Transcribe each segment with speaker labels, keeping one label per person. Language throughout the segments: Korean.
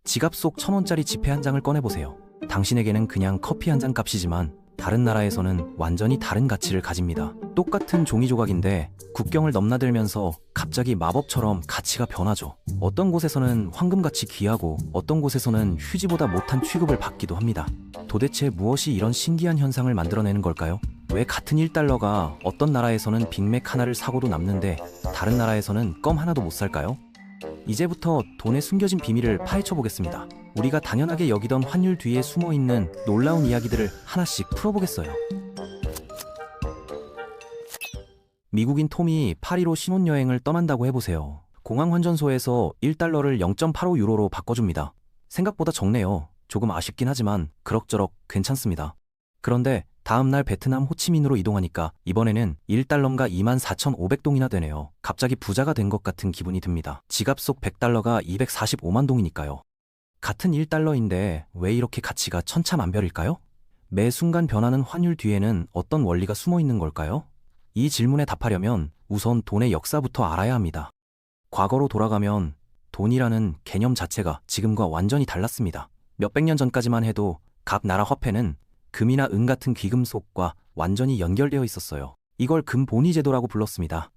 Speaker 1: 지갑 속 1,000원짜리 지폐 한 장을 꺼내보세요. 당신에게는 그냥 커피 한 잔 값이지만 다른 나라에서는 완전히 다른 가치를 가집니다. 똑같은 종이 조각인데 국경을 넘나들면서 갑자기 마법처럼 가치가 변하죠. 어떤 곳에서는 황금같이 귀하고 어떤 곳에서는 휴지보다 못한 취급을 받기도 합니다. 도대체 무엇이 이런 신기한 현상을 만들어내는 걸까요? 왜 같은 1달러가 어떤 나라에서는 빅맥 하나를 사고도 남는데 다른 나라에서는 껌 하나도 못 살까요? 이제부터 돈의 숨겨진 비밀을 파헤쳐 보겠습니다. 우리가 당연하게 여기던 환율 뒤에 숨어있는 놀라운 이야기들을 하나씩 풀어보겠어요. 미국인 톰이 파리로 신혼여행을 떠난다고 해보세요. 공항 환전소에서 1달러를 0.85 유로로 바꿔줍니다. 생각보다 적네요. 조금 아쉽긴 하지만 그럭저럭 괜찮습니다. 그런데 다음날 베트남 호치민으로 이동하니까 이번에는 1달러가 24,500동이나 되네요. 갑자기 부자가 된 것 같은 기분이 듭니다. 지갑 속 100달러가 245만 동이니까요. 같은 1달러인데 왜 이렇게 가치가 천차만별일까요? 매 순간 변하는 환율 뒤에는 어떤 원리가 숨어 있는 걸까요? 이 질문에 답하려면 우선 돈의 역사부터 알아야 합니다. 과거로 돌아가면 돈이라는 개념 자체가 지금과 완전히 달랐습니다. 몇백 년 전까지만 해도 각 나라 화폐는 금이나 은 같은 귀금속과 완전히 연결되어 있었어요. 이걸 금본위제도라고 불렀습니다.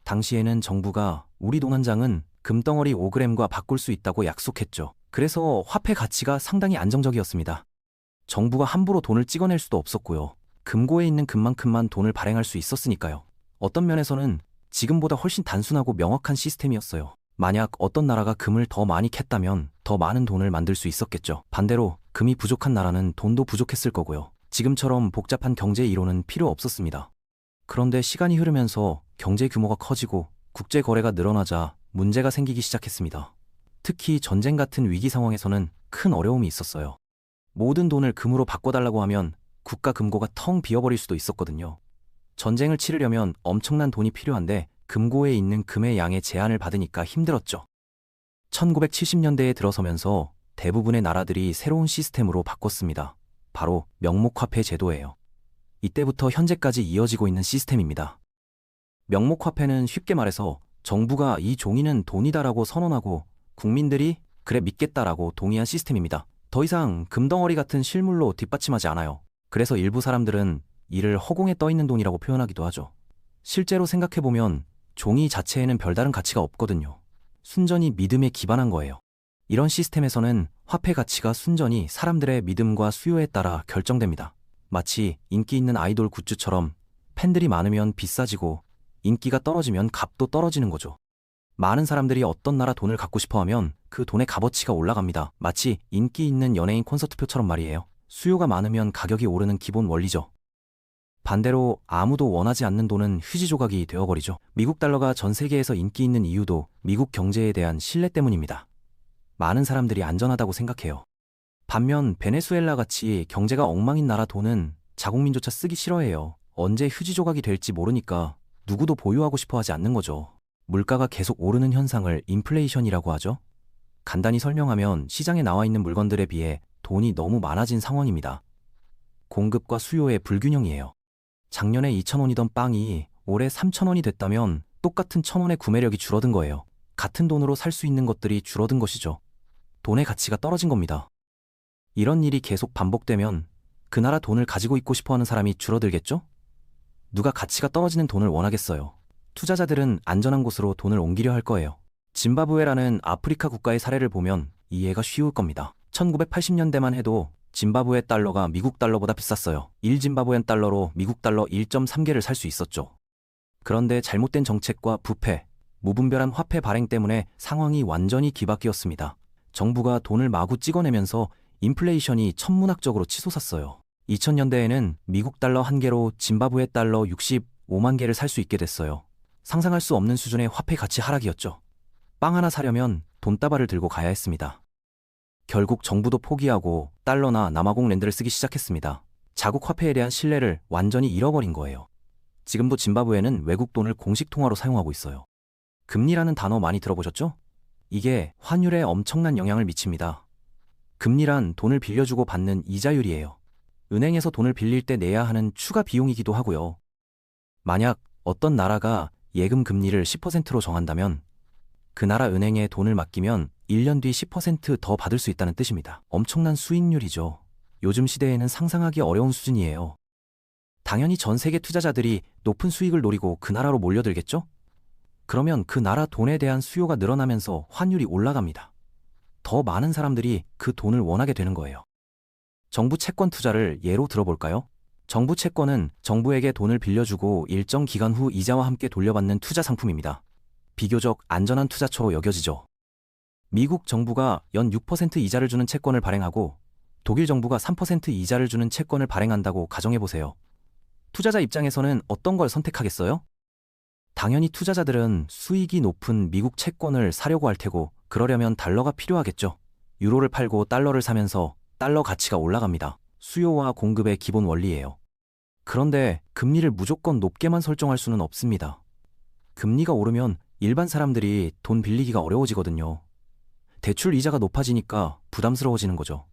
Speaker 1: 당시에는 정부가 우리 돈 한 장은 금덩어리 5g과 바꿀 수 있다고 약속했죠. 그래서 화폐 가치가 상당히 안정적이었습니다. 정부가 함부로 돈을 찍어낼 수도 없었고요. 금고에 있는 금만큼만 돈을 발행할 수 있었으니까요. 어떤 면에서는 지금보다 훨씬 단순하고 명확한 시스템이었어요. 만약 어떤 나라가 금을 더 많이 캤다면 더 많은 돈을 만들 수 있었겠죠. 반대로 금이 부족한 나라는 돈도 부족했을 거고요. 지금처럼 복잡한 경제 이론은 필요 없었습니다. 그런데 시간이 흐르면서 경제 규모가 커지고 국제 거래가 늘어나자 문제가 생기기 시작했습니다. 특히 전쟁 같은 위기 상황에서는 큰 어려움이 있었어요. 모든 돈을 금으로 바꿔달라고 하면 국가 금고가 텅 비어버릴 수도 있었거든요. 전쟁을 치르려면 엄청난 돈이 필요한데 금고에 있는 금의 양의 제한을 받으니까 힘들었죠. 1970년대에 들어서면서 대부분의 나라들이 새로운 시스템으로 바꿨습니다. 바로 명목화폐 제도예요. 이때부터 현재까지 이어지고 있는 시스템입니다. 명목화폐는 쉽게 말해서 정부가 이 종이는 돈이다라고 선언하고 국민들이 그래 믿겠다라고 동의한 시스템입니다. 더 이상 금덩어리 같은 실물로 뒷받침하지 않아요. 그래서 일부 사람들은 이를 허공에 떠있는 돈이라고 표현하기도 하죠. 실제로 생각해보면 종이 자체에는 별다른 가치가 없거든요. 순전히 믿음에 기반한 거예요. 이런 시스템에서는 화폐 가치가 순전히 사람들의 믿음과 수요에 따라 결정됩니다. 마치 인기 있는 아이돌 굿즈처럼 팬들이 많으면 비싸지고 인기가 떨어지면 값도 떨어지는 거죠. 많은 사람들이 어떤 나라 돈을 갖고 싶어하면 그 돈의 값어치가 올라갑니다. 마치 인기 있는 연예인 콘서트표처럼 말이에요. 수요가 많으면 가격이 오르는 기본 원리죠. 반대로 아무도 원하지 않는 돈은 휴지 조각이 되어버리죠. 미국 달러가 전 세계에서 인기 있는 이유도 미국 경제에 대한 신뢰 때문입니다. 많은 사람들이 안전하다고 생각해요. 반면 베네수엘라 같이 경제가 엉망인 나라 돈은 자국민조차 쓰기 싫어해요. 언제 휴지 조각이 될지 모르니까 누구도 보유하고 싶어 하지 않는 거죠. 물가가 계속 오르는 현상을 인플레이션이라고 하죠. 간단히 설명하면 시장에 나와 있는 물건들에 비해 돈이 너무 많아진 상황입니다. 공급과 수요의 불균형이에요. 작년에 2,000원이던 빵이 올해 3,000원이 됐다면 똑같은 1,000원의 구매력이 줄어든 거예요. 같은 돈으로 살 수 있는 것들이 줄어든 것이죠. 돈의 가치가 떨어진 겁니다. 이런 일이 계속 반복되면 그 나라 돈을 가지고 있고 싶어하는 사람이 줄어들겠죠? 누가 가치가 떨어지는 돈을 원하겠어요. 투자자들은 안전한 곳으로 돈을 옮기려 할 거예요. 짐바브웨라는 아프리카 국가의 사례를 보면 이해가 쉬울 겁니다. 1980년대만 해도 짐바브웨 달러가 미국 달러보다 비쌌어요. 1짐바브웨 달러로 미국 달러 1.3개를 살 수 있었죠. 그런데 잘못된 정책과 부패, 무분별한 화폐 발행 때문에 상황이 완전히 뒤바뀌었습니다. 정부가 돈을 마구 찍어내면서 인플레이션이 천문학적으로 치솟았어요. 2000년대에는 미국 달러 1개로 짐바브웨 달러 65만 개를 살 수 있게 됐어요. 상상할 수 없는 수준의 화폐 가치 하락이었죠. 빵 하나 사려면 돈다발을 들고 가야 했습니다. 결국 정부도 포기하고 달러나 남아공 랜드를 쓰기 시작했습니다. 자국 화폐에 대한 신뢰를 완전히 잃어버린 거예요. 지금도 짐바브웨는 외국 돈을 공식 통화로 사용하고 있어요. 금리라는 단어 많이 들어보셨죠? 이게 환율에 엄청난 영향을 미칩니다. 금리란 돈을 빌려주고 받는 이자율이에요. 은행에서 돈을 빌릴 때 내야 하는 추가 비용이기도 하고요. 만약 어떤 나라가 예금 금리를 10%로 정한다면 그 나라 은행에 돈을 맡기면 1년 뒤 10%더 받을 수 있다는 뜻입니다. 엄청난 수익률이죠. 요즘 시대에는 상상하기 어려운 수준이에요. 당연히 전 세계 투자자들이 높은 수익을 노리고 그 나라로 몰려들겠죠? 그러면 그 나라 돈에 대한 수요가 늘어나면서 환율이 올라갑니다. 더 많은 사람들이 그 돈을 원하게 되는 거예요. 정부 채권 투자를 예로 들어볼까요? 정부 채권은 정부에게 돈을 빌려주고 일정 기간 후 이자와 함께 돌려받는 투자 상품입니다. 비교적 안전한 투자처로 여겨지죠. 미국 정부가 연 6% 이자를 주는 채권을 발행하고 독일 정부가 3% 이자를 주는 채권을 발행한다고 가정해보세요. 투자자 입장에서는 어떤 걸 선택하겠어요? 당연히 투자자들은 수익이 높은 미국 채권을 사려고 할 테고 그러려면 달러가 필요하겠죠. 유로를 팔고 달러를 사면서 달러 가치가 올라갑니다. 수요와 공급의 기본 원리예요. 그런데 금리를 무조건 높게만 설정할 수는 없습니다. 금리가 오르면 일반 사람들이 돈 빌리기가 어려워지거든요. 대출 이자가 높아지니까 부담스러워지는 거죠.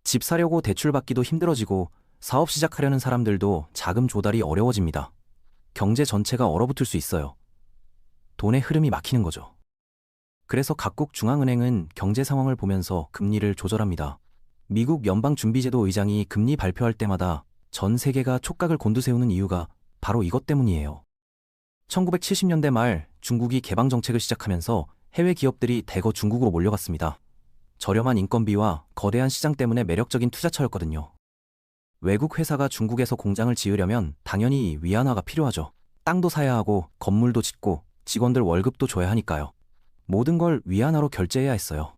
Speaker 1: 집 사려고 대출 받기도 힘들어지고 사업 시작하려는 사람들도 자금 조달이 어려워집니다. 경제 전체가 얼어붙을 수 있어요. 돈의 흐름이 막히는 거죠. 그래서 각국 중앙은행은 경제 상황을 보면서 금리를 조절합니다. 미국 연방준비제도 의장이 금리 발표할 때마다 전 세계가 촉각을 곤두세우는 이유가 바로 이것 때문이에요. 1970년대 말 중국이 개방 정책을 시작하면서 해외 기업들이 대거 중국으로 몰려갔습니다. 저렴한 인건비와 거대한 시장 때문에 매력적인 투자처였거든요. 외국 회사가 중국에서 공장을 지으려면 당연히 위안화가 필요하죠. 땅도 사야 하고 건물도 짓고 직원들 월급도 줘야 하니까요. 모든 걸 위안화로 결제해야 했어요.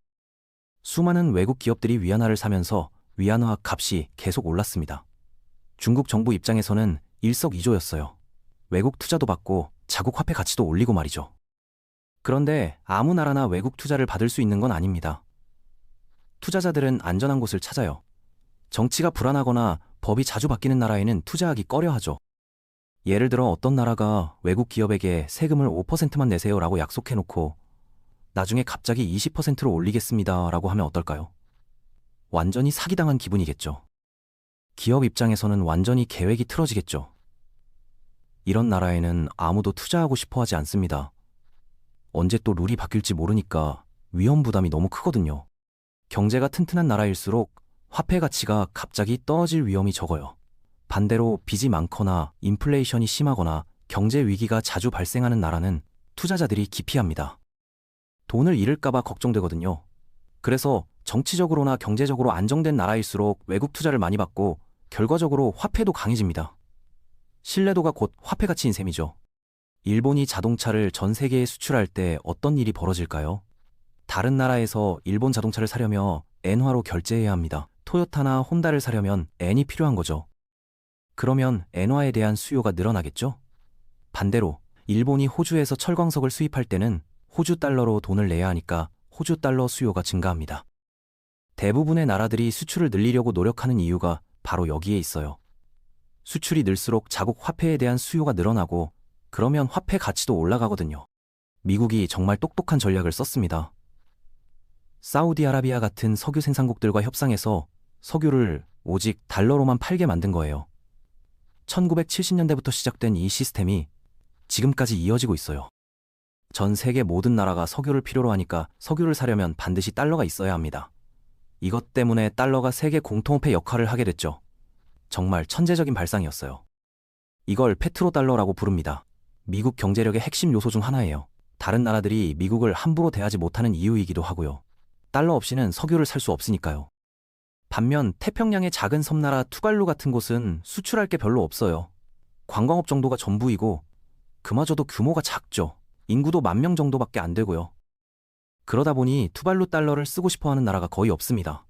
Speaker 1: 수많은 외국 기업들이 위안화를 사면서 위안화 값이 계속 올랐습니다. 중국 정부 입장에서는 일석이조였어요. 외국 투자도 받고 자국 화폐 가치도 올리고 말이죠. 그런데 아무 나라나 외국 투자를 받을 수 있는 건 아닙니다. 투자자들은 안전한 곳을 찾아요. 정치가 불안하거나 법이 자주 바뀌는 나라에는 투자하기 꺼려하죠. 예를 들어 어떤 나라가 외국 기업에게 세금을 5%만 내세요라고 약속해놓고 나중에 갑자기 20%로 올리겠습니다라고 하면 어떨까요? 완전히 사기당한 기분이겠죠. 기업 입장에서는 완전히 계획이 틀어지겠죠. 이런 나라에는 아무도 투자하고 싶어 하지 않습니다. 언제 또 룰이 바뀔지 모르니까 위험 부담이 너무 크거든요. 경제가 튼튼한 나라일수록 화폐 가치가 갑자기 떨어질 위험이 적어요. 반대로 빚이 많거나 인플레이션이 심하거나 경제 위기가 자주 발생하는 나라는 투자자들이 기피합니다. 돈을 잃을까봐 걱정되거든요. 그래서 정치적으로나 경제적으로 안정된 나라일수록 외국 투자를 많이 받고 결과적으로 화폐도 강해집니다. 신뢰도가 곧 화폐 가치인 셈이죠. 일본이 자동차를 전 세계에 수출할 때 어떤 일이 벌어질까요? 다른 나라에서 일본 자동차를 사려면 엔화로 결제해야 합니다. 토요타나 혼다를 사려면 엔이 필요한 거죠. 그러면 엔화에 대한 수요가 늘어나겠죠? 반대로 일본이 호주에서 철광석을 수입할 때는 호주 달러로 돈을 내야 하니까 호주 달러 수요가 증가합니다. 대부분의 나라들이 수출을 늘리려고 노력하는 이유가 바로 여기에 있어요. 수출이 늘수록 자국 화폐에 대한 수요가 늘어나고 그러면 화폐 가치도 올라가거든요. 미국이 정말 똑똑한 전략을 썼습니다. 사우디아라비아 같은 석유 생산국들과 협상해서 석유를 오직 달러로만 팔게 만든 거예요. 1970년대부터 시작된 이 시스템이 지금까지 이어지고 있어요. 전 세계 모든 나라가 석유를 필요로 하니까 석유를 사려면 반드시 달러가 있어야 합니다. 이것 때문에 달러가 세계 공통화폐 역할을 하게 됐죠. 정말 천재적인 발상이었어요. 이걸 페트로달러라고 부릅니다. 미국 경제력의 핵심 요소 중 하나예요. 다른 나라들이 미국을 함부로 대하지 못하는 이유이기도 하고요. 달러 없이는 석유를 살 수 없으니까요. 반면 태평양의 작은 섬나라 투발루 같은 곳은 수출할 게 별로 없어요. 관광업 정도가 전부이고 그마저도 규모가 작죠. 인구도 10,000명 정도밖에 안 되고요. 그러다 보니 투발루 달러를 쓰고 싶어하는 나라가 거의 없습니다.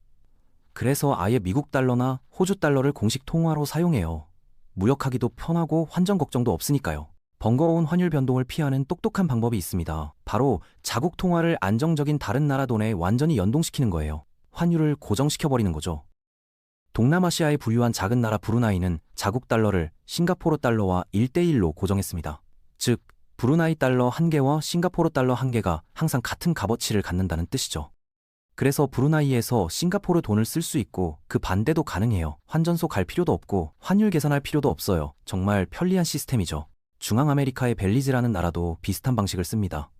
Speaker 1: 그래서 아예 미국 달러나 호주 달러를 공식 통화로 사용해요. 무역하기도 편하고 환전 걱정도 없으니까요. 번거로운 환율 변동을 피하는 똑똑한 방법이 있습니다. 바로 자국 통화를 안정적인 다른 나라 돈에 완전히 연동시키는 거예요. 환율을 고정시켜버리는 거죠. 동남아시아에 부유한 작은 나라 브루나이는 자국 달러를 싱가포르 달러와 1:1로 고정했습니다. 즉, 브루나이 달러 1개와 싱가포르 달러 1개가 항상 같은 값어치를 갖는다는 뜻이죠. 그래서 브루나이에서 싱가포르 돈을 쓸 수 있고 그 반대도 가능해요. 환전소 갈 필요도 없고 환율 계산할 필요도 없어요. 정말 편리한 시스템이죠. 중앙아메리카의 벨리즈라는 나라도 비슷한 방식을 씁니다.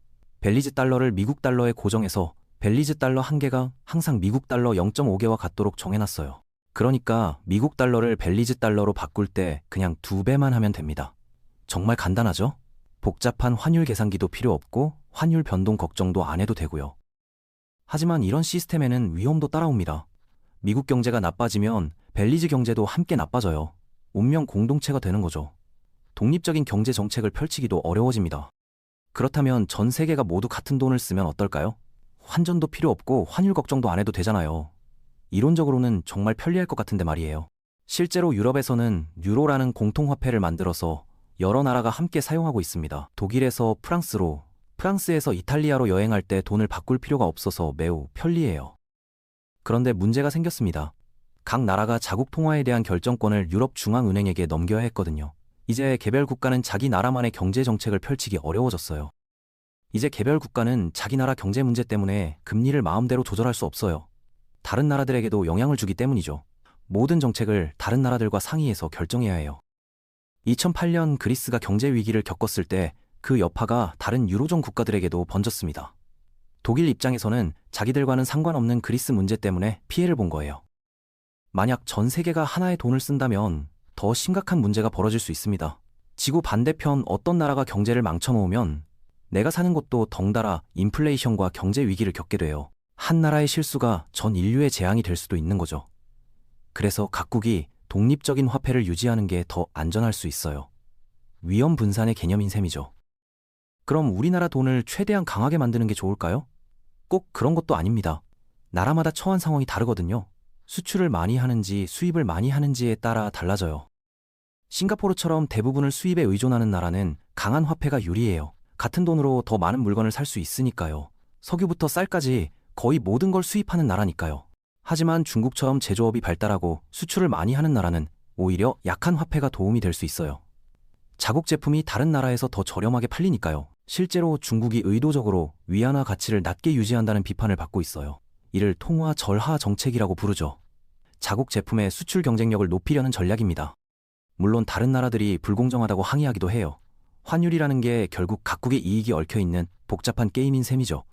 Speaker 1: 벨리즈 달러를 미국 달러에 고정해서 벨리즈 달러 1개가 항상 미국 달러 0.5개와 같도록 정해놨어요. 그러니까 미국 달러를 벨리즈 달러로 바꿀 때 그냥 2배만 하면 됩니다. 정말 간단하죠? 복잡한 환율 계산기도 필요 없고 환율 변동 걱정도 안 해도 되고요. 하지만 이런 시스템에는 위험도 따라옵니다. 미국 경제가 나빠지면 벨리즈 경제도 함께 나빠져요. 운명 공동체가 되는 거죠. 독립적인 경제 정책을 펼치기도 어려워집니다. 그렇다면 전 세계가 모두 같은 돈을 쓰면 어떨까요? 환전도 필요 없고 환율 걱정도 안 해도 되잖아요. 이론적으로는 정말 편리할 것 같은데 말이에요. 실제로 유럽에서는 유로라는 공통화폐를 만들어서 여러 나라가 함께 사용하고 있습니다. 독일에서 프랑스로, 프랑스에서 이탈리아로 여행할 때 돈을 바꿀 필요가 없어서 매우 편리해요. 그런데 문제가 생겼습니다. 각 나라가 자국 통화에 대한 결정권을 유럽중앙은행에게 넘겨야 했거든요. 이제 개별 국가는 자기 나라만의 경제 정책을 펼치기 어려워졌어요. 이제 개별 국가는 자기 나라 경제 문제 때문에 금리를 마음대로 조절할 수 없어요. 다른 나라들에게도 영향을 주기 때문이죠. 모든 정책을 다른 나라들과 상의해서 결정해야 해요. 2008년 그리스가 경제 위기를 겪었을 때 그 여파가 다른 유로존 국가들에게도 번졌습니다. 독일 입장에서는 자기들과는 상관없는 그리스 문제 때문에 피해를 본 거예요. 만약 전 세계가 하나의 돈을 쓴다면 더 심각한 문제가 벌어질 수 있습니다. 지구 반대편 어떤 나라가 경제를 망쳐놓으면 내가 사는 곳도 덩달아 인플레이션과 경제 위기를 겪게 돼요. 한 나라의 실수가 전 인류의 재앙이 될 수도 있는 거죠. 그래서 각국이 독립적인 화폐를 유지하는 게 더 안전할 수 있어요. 위험 분산의 개념인 셈이죠. 그럼 우리나라 돈을 최대한 강하게 만드는 게 좋을까요? 꼭 그런 것도 아닙니다. 나라마다 처한 상황이 다르거든요. 수출을 많이 하는지 수입을 많이 하는지에 따라 달라져요. 싱가포르처럼 대부분을 수입에 의존하는 나라는 강한 화폐가 유리해요. 같은 돈으로 더 많은 물건을 살 수 있으니까요. 석유부터 쌀까지 거의 모든 걸 수입하는 나라니까요. 하지만 중국처럼 제조업이 발달하고 수출을 많이 하는 나라는 오히려 약한 화폐가 도움이 될 수 있어요. 자국 제품이 다른 나라에서 더 저렴하게 팔리니까요. 실제로 중국이 의도적으로 위안화 가치를 낮게 유지한다는 비판을 받고 있어요. 이를 통화 절하 정책이라고 부르죠. 자국 제품의 수출 경쟁력을 높이려는 전략입니다. 물론 다른 나라들이 불공정하다고 항의하기도 해요. 환율이라는 게 결국 각국의 이익이 얽혀있는 복잡한 게임인 셈이죠.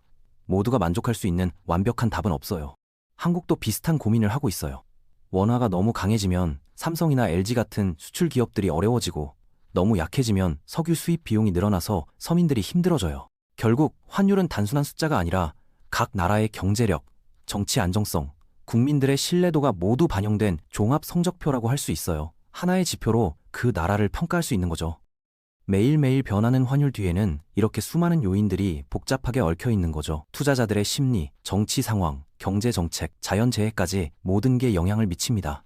Speaker 1: 모두가 만족할 수 있는 완벽한 답은 없어요. 한국도 비슷한 고민을 하고 있어요. 원화가 너무 강해지면 삼성이나 LG 같은 수출 기업들이 어려워지고 너무 약해지면 석유 수입 비용이 늘어나서 서민들이 힘들어져요. 결국 환율은 단순한 숫자가 아니라 각 나라의 경제력, 정치 안정성, 국민들의 신뢰도가 모두 반영된 종합 성적표라고 할 수 있어요. 하나의 지표로 그 나라를 평가할 수 있는 거죠. 매일매일 변하는 환율 뒤에는 이렇게 수많은 요인들이 복잡하게 얽혀 있는 거죠. 투자자들의 심리, 정치 상황, 경제 정책, 자연재해까지 모든 게 영향을 미칩니다.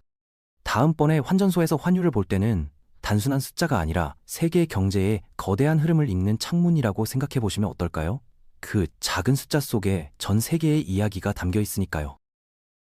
Speaker 1: 다음번에 환전소에서 환율을 볼 때는 단순한 숫자가 아니라 세계 경제의 거대한 흐름을 읽는 창문이라고 생각해 보시면 어떨까요? 그 작은 숫자 속에 전 세계의 이야기가 담겨 있으니까요.